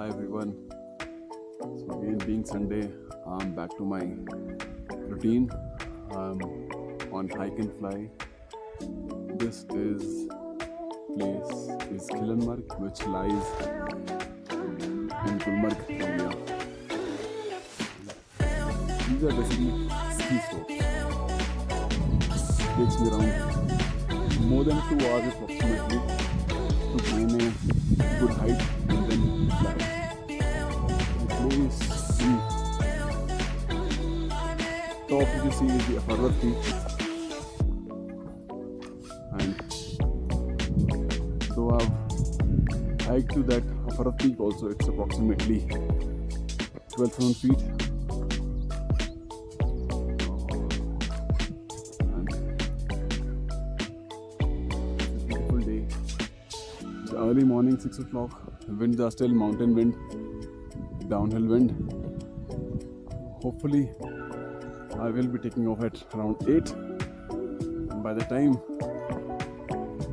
Hi everyone. So again, being Sunday, I'm back to my routine. I'm on hike and fly. This is place is Khilanmarg, which lies in Gulmarg area. These are basically ski slopes. Takes me around more than 2 hours approximately to climb a good height and then fly. The place, the top you can see is the Aparvat Peak, and though I've hiked to that Aparvat Peak also, it's approximately 12,000 feet. And it's a beautiful day. It's early morning, 6 o'clock. Winds are still mountain wind, downhill wind. Hopefully, I will be taking off at around 8, and by the time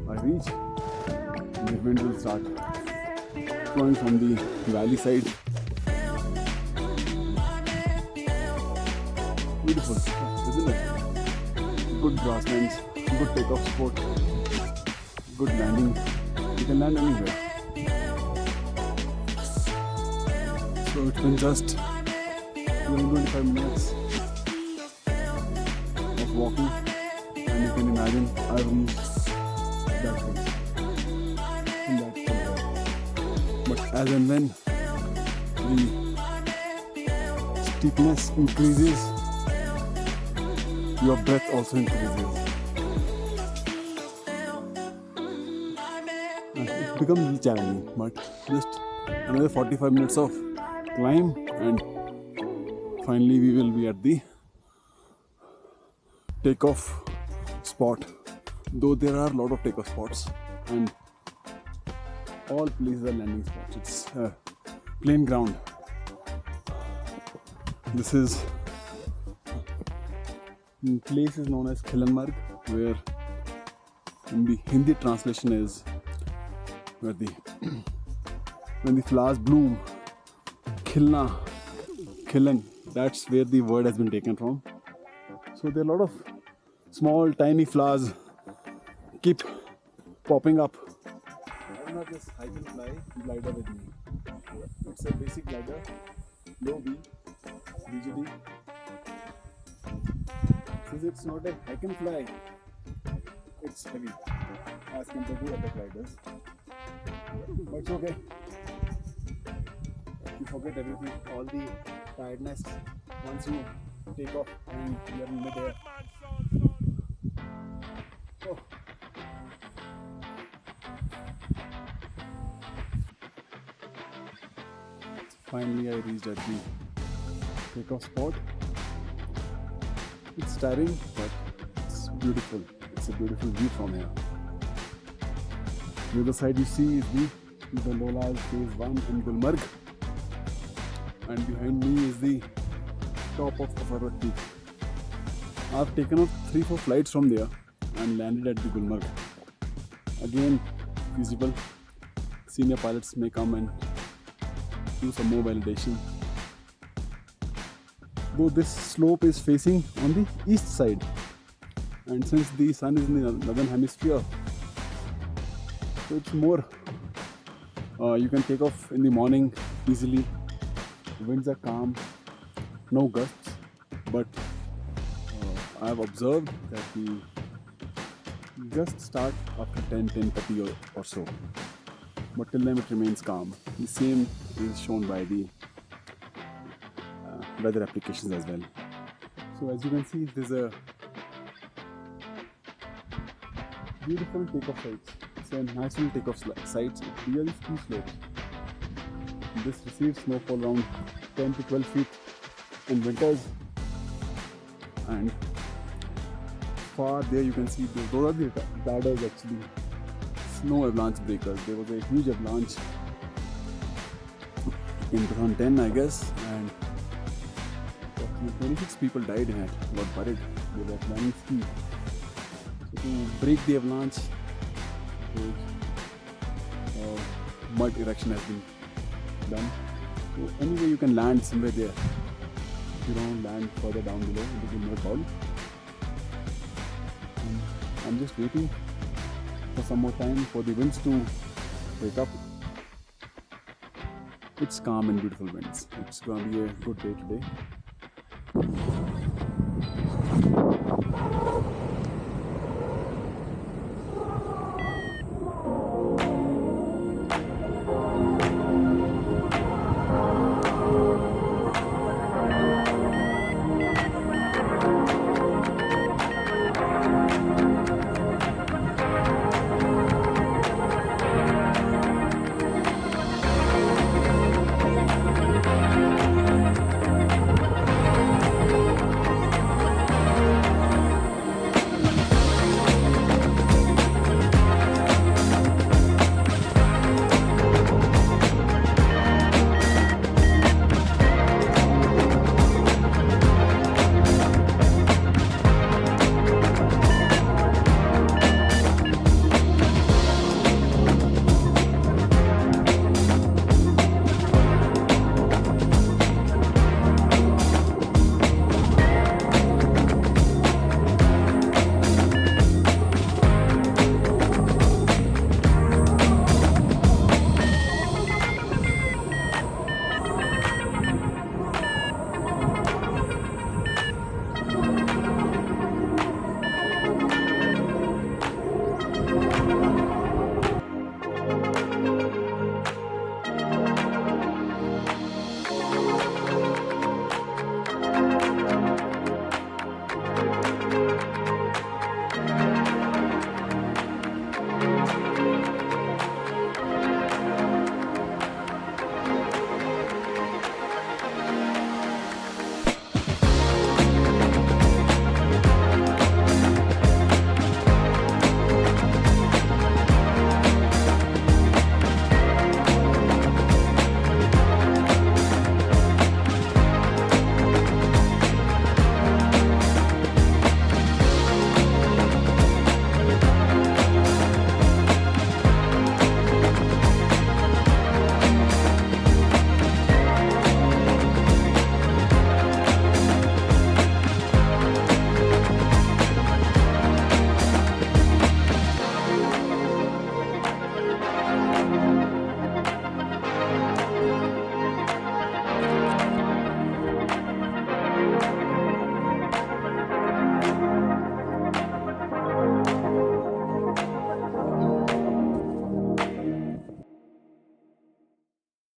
I reach, the wind will start flowing from the valley side. Beautiful, isn't it? Good grasslands, good takeoff spot, good landing. You can land anywhere. So it's been just 25 minutes of walking, and you can imagine I've reached that place in that area. But as and when the steepness increases, your breath also increases. And it becomes a little challenging, but just another 45 minutes of climb, and finally we will be at the takeoff spot. Though there are a lot of takeoff spots, and all places are landing spots. It's plain ground. This is the place is known as Khilanmarg, where in the Hindi translation is where the when the flowers bloom. Khilna, Khilan, that's where the word has been taken from. So there are a lot of small tiny flowers keep popping up. I will not just hike and fly glider with me. It's a basic glider, low B, BGD. Since it's not a hike and fly, it's heavy as compared to other gliders. But it's okay. You forget everything, all the tiredness once you take off and you are in mid-air. Oh. Finally, I reached at the takeoff spot. It's tiring, but it's beautiful. It's a beautiful view from here. The other side you see is the Lolas Phase 1 in Gulmarg, and behind me is the top of Aparvat Peak. I've taken off 3-4 flights from there and landed at the Gulmarg. Again, feasible. Senior pilots may come and do some more validation. Though this slope is facing on the east side, and since the sun is in the northern hemisphere, so it's more you can take off in the morning easily. Winds are calm, no gusts, but I have observed that the gusts start after 10:30 or so, but till then it remains calm. The same is shown by the weather applications as well. So as you can see, there's a beautiful takeoff sites. It's a natural takeoff sites. It's really ski slopes. This receives snowfall around 10 to 12 feet in winters, and far there you can see those are the ladders actually, snow avalanche breakers. There was a huge avalanche in 2010, I guess, and 26 people died in it, got buried. They were climbing ski. So to break the avalanche, mud erection has been done. So anyway, you can land somewhere there. If you don't land further down below, it will be no problem. And I'm just waiting for some more time for the winds to wake up. It's calm and beautiful winds. It's gonna be a good day today.